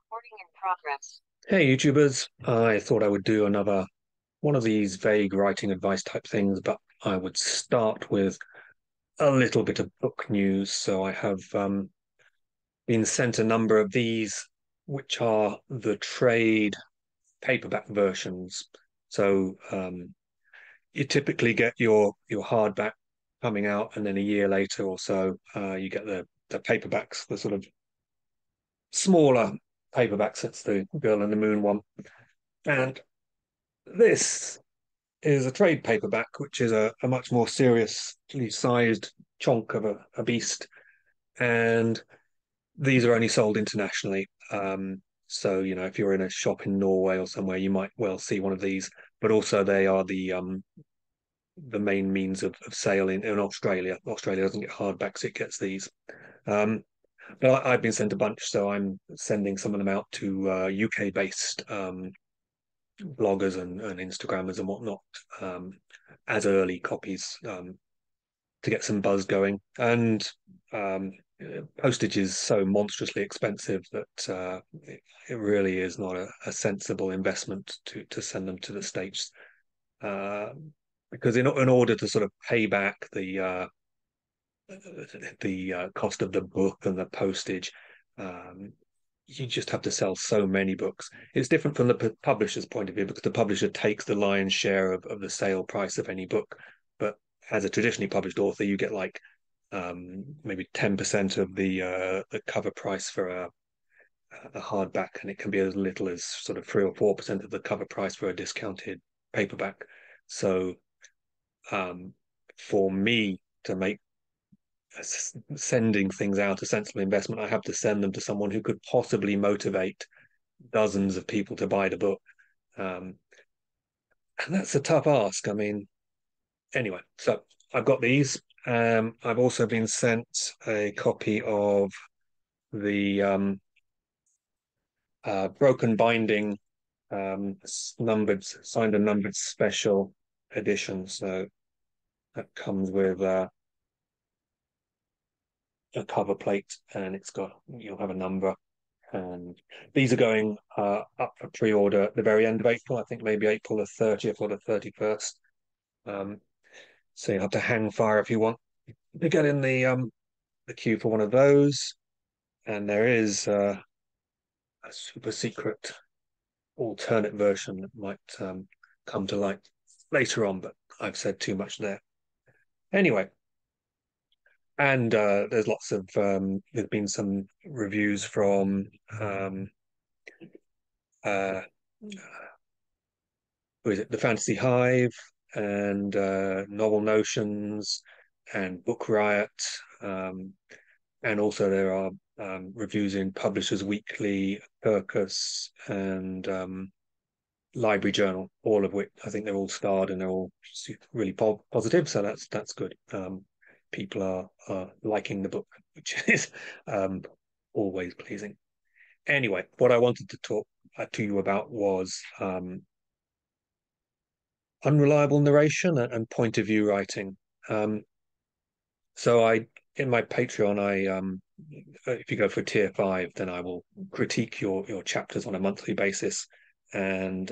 Recording in progress. Hey YouTubers, I thought I would do another one of these vague writing advice type things, but I would start with a little bit of book news. So I have been sent a number of these, which are the trade paperback versions. So you typically get your hardback coming out, and then a year later or so, you get the paperbacks, the sort of smaller paperbacks. It's the Girl in the Moon one. And this is a trade paperback, which is a much more seriously sized chunk of a beast. And these are only sold internationally. So, if you're in a shop in Norway or somewhere, you might well see one of these. But also, they are the main means of sale in Australia. Australia doesn't get hardbacks; it gets these. Um, but I've been sent a bunch, so I'm sending some of them out to UK-based bloggers and Instagrammers and whatnot, as early copies, to get some buzz going. And um, postage is so monstrously expensive that it really is not a sensible investment to send them to the States. Uh, because in order to sort of pay back the cost of the book and the postage, um, you just have to sell so many books. It's different from the publisher's point of view, because the publisher takes the lion's share of the sale price of any book. But as a traditionally published author, you get like maybe 10% of the cover price for a hardback, and it can be as little as sort of 3 or 4% of the cover price for a discounted paperback. So um, for me to make sending things out a sensible investment, I have to send them to someone who could possibly motivate dozens of people to buy the book. Um, and that's a tough ask. I mean, anyway, so I've got these. I've also been sent a copy of the Broken Binding numbered, signed and numbered special edition. So that comes with a cover plate, and you'll have a number. And these are going up for pre-order at the very end of April. I think maybe April the 30th or the 31st. Um, so you'll have to hang fire if you want to get in the queue for one of those. And there is a super secret alternate version that might come to light later on, but I've said too much there. Anyway, and there's been some reviews from uh, who is it? The Fantasy Hive and Novel Notions and Book Riot. Um, and also there are reviews in Publishers Weekly, Kirkus, and Library Journal, all of which I think they're all starred and they're all really positive. So that's good. People are liking the book, which is always pleasing. Anyway, what I wanted to talk to you about was unreliable narration and point of view writing. Um, so in my Patreon, if you go for tier 5, then I will critique your chapters on a monthly basis. And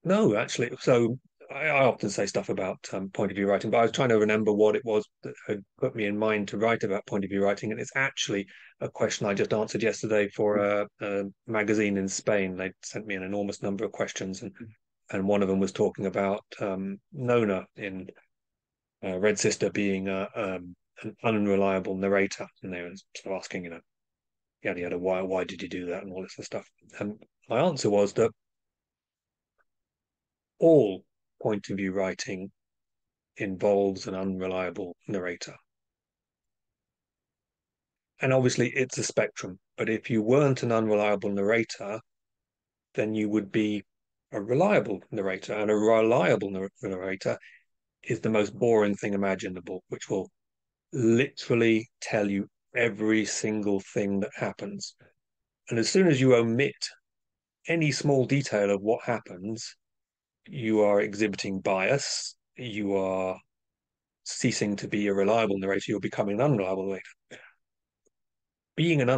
no, actually, so I often say stuff about point of view writing, but I was trying to remember what it was that had put me in mind to write about point of view writing, and it's actually a question I just answered yesterday for a magazine in Spain. They sent me an enormous number of questions, and one of them was talking about Nona in Red Sister being an unreliable narrator, and they were sort of asking, yada yada, why did you do that, and all this sort of stuff. And my answer was that all point of view writing involves an unreliable narrator. And obviously, it's a spectrum. But if you weren't an unreliable narrator, then you would be a reliable narrator. And a reliable narrator is the most boring thing imaginable, which will literally tell you every single thing that happens. And as soon as you omit any small detail of what happens, you are exhibiting bias. You are ceasing to be a reliable narrator. You're becoming an unreliable narrator. being an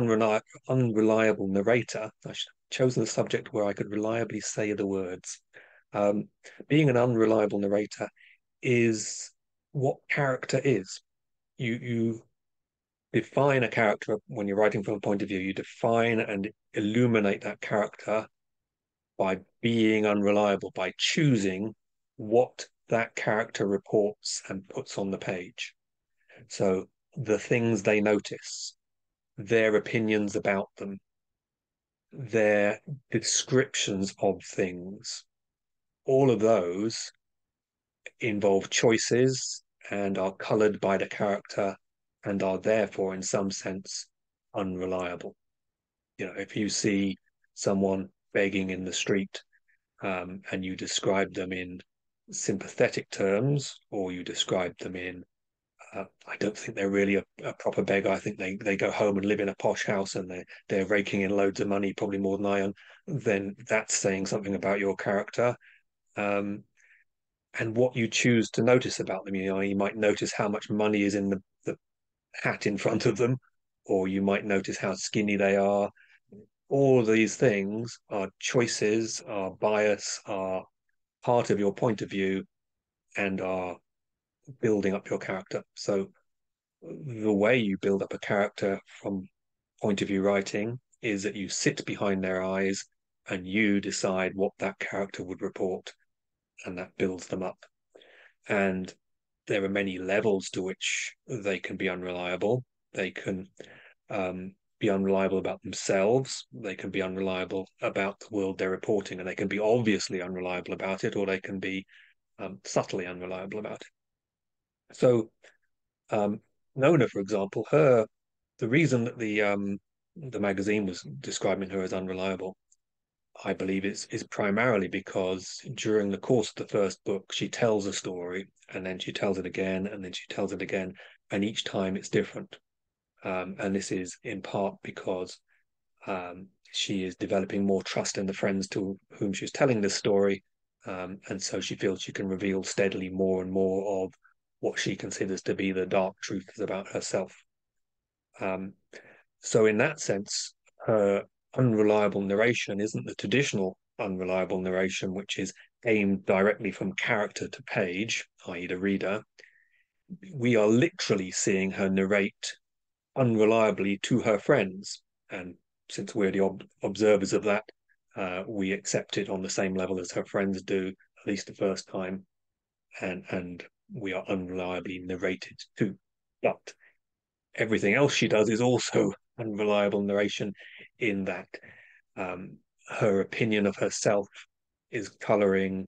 unreliable narrator, I should have chosen a subject where I could reliably say the words. Um, Being an unreliable narrator is what character is. You define a character when you're writing from a point of view. You define and illuminate that character by being unreliable, by choosing what that character reports and puts on the page. So the things they notice, their opinions about them, their descriptions of things, all of those involve choices and are colored by the character and are therefore, in some sense, unreliable. You know, if you see someone begging in the street, and you describe them in sympathetic terms, or you describe them in, I don't think they're really a proper beggar. I think they go home and live in a posh house and they're raking in loads of money, probably more than I am. Then that's saying something about your character. Um, and what you choose to notice about them. You know, you might notice how much money is in the hat in front of them, or you might notice how skinny they are. All of these things are choices, are bias, are part of your point of view, and are building up your character. So the way you build up a character from point of view writing is that you sit behind their eyes and you decide what that character would report, and that builds them up. And there are many levels to which they can be unreliable. They can be unreliable about themselves. They can be unreliable about the world they're reporting, and they can be obviously unreliable about it, or they can be subtly unreliable about it. So um, Nona, for example, the reason that the magazine was describing her as unreliable, I believe, is primarily because during the course of the first book, she tells a story and then she tells it again and then she tells it again, and each time it's different. And this is in part because she is developing more trust in the friends to whom she's telling this story, and so she feels she can reveal steadily more and more of what she considers to be the dark truths about herself. Um, so, in that sense, her unreliable narration isn't the traditional unreliable narration, which is aimed directly from character to page, i.e., the reader. We are literally seeing her narrate unreliably to her friends. And since we're the observers of that, we accept it on the same level as her friends do, at least the first time. And we are unreliably narrated to. But everything else she does is also unreliable narration, in that her opinion of herself is coloring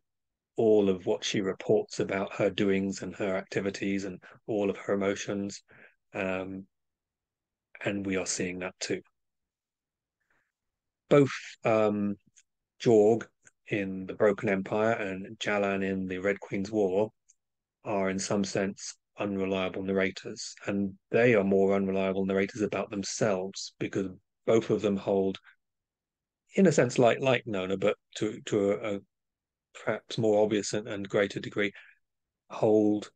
all of what she reports about her doings and her activities and all of her emotions. Um, and we are seeing that too. Both Jorg in The Broken Empire and Jalan in The Red Queen's War are, in some sense, unreliable narrators, and they are more unreliable narrators about themselves because both of them hold, in a sense, like Nona, but to a perhaps more obvious and greater degree, hold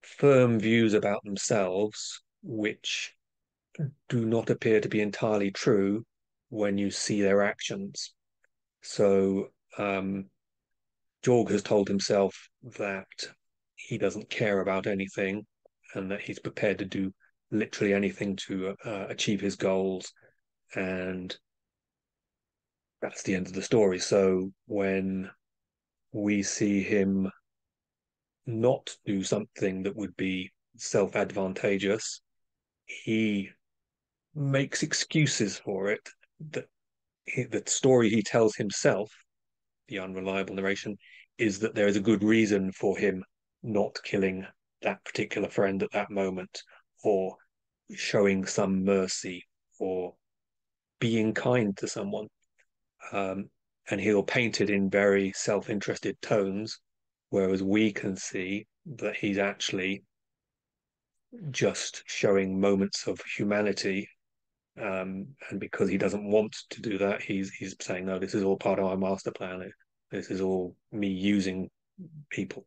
firm views about themselves which do not appear to be entirely true when you see their actions. So Jorg has told himself that he doesn't care about anything and that he's prepared to do literally anything to achieve his goals. And that's the end of the story. So when we see him not do something that would be self advantageous, he makes excuses for it. That the story he tells himself, the unreliable narration, is that there is a good reason for him not killing that particular friend at that moment, or showing some mercy, or being kind to someone. And he'll paint it in very self-interested tones, whereas we can see that he's actually just showing moments of humanity. And because he doesn't want to do that, he's saying, no, this is all part of our master plan. This is all me using people.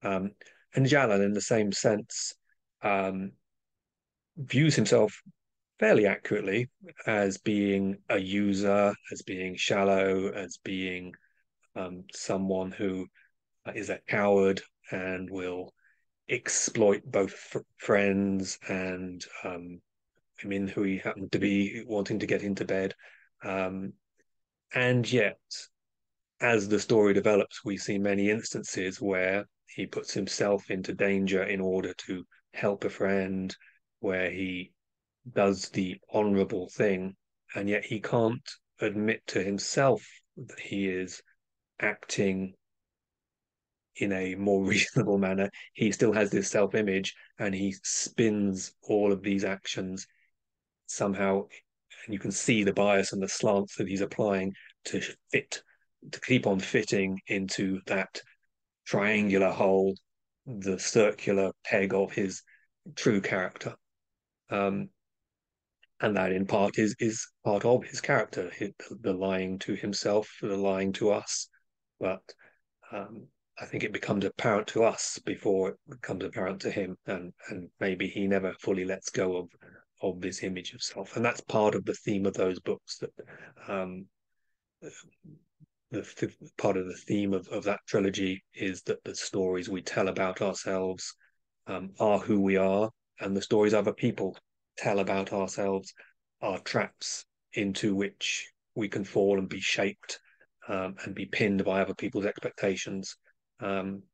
And Jalan, in the same sense, views himself fairly accurately as being a user, as being shallow, as being someone who is a coward and will exploit both friends and women who he happened to be wanting to get into bed. Um, and yet, as the story develops, we see many instances where he puts himself into danger in order to help a friend, where he does the honorable thing, and yet he can't admit to himself that he is acting in a more reasonable manner. He still has this self image and he spins all of these actions somehow. And you can see the bias and the slants that he's applying to fit, to keep on fitting into that triangular hole, the circular peg of his true character. Um, and that in part is part of his character, the lying to himself, the lying to us. But um, I think it becomes apparent to us before it becomes apparent to him, and maybe he never fully lets go of this image of self, and that's part of the theme of those books. That um, part of the theme of that trilogy is that the stories we tell about ourselves are who we are, and the stories other people tell about ourselves are traps into which we can fall and be shaped and be pinned by other people's expectations. Um,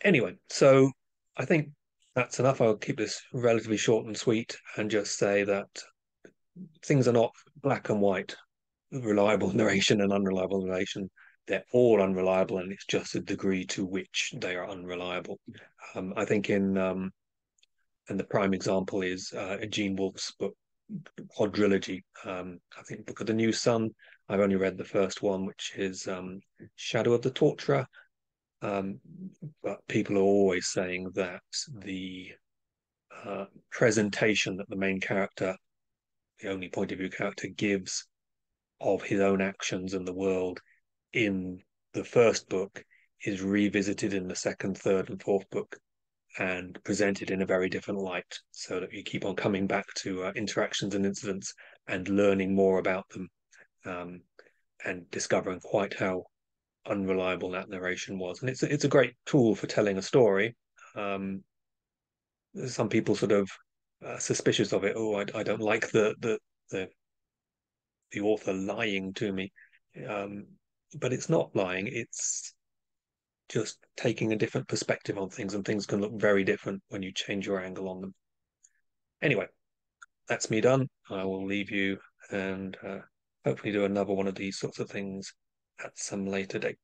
anyway, so I think that's enough. I'll keep this relatively short and sweet and just say that things are not black and white, reliable narration and unreliable narration. They're all unreliable, and it's just the degree to which they are unreliable. I think and the prime example is Gene Wolfe's book quadrilogy. I think Book of the New Sun. I've only read the first one, which is Shadow of the Torturer. Um, but people are always saying that the presentation that the main character, the only point of view character, gives of his own actions and the world in the first book is revisited in the second, third, and fourth book and presented in a very different light, so that you keep on coming back to interactions and incidents and learning more about them, um, and discovering quite how unreliable that narration was. And it's a great tool for telling a story. Um, some people sort of suspicious of it. Oh, I don't like the the author lying to me, um, but it's not lying. It's just taking a different perspective on things, and things can look very different when you change your angle on them. Anyway, that's me done. I will leave you and hopefully do another one of these sorts of things at some later date.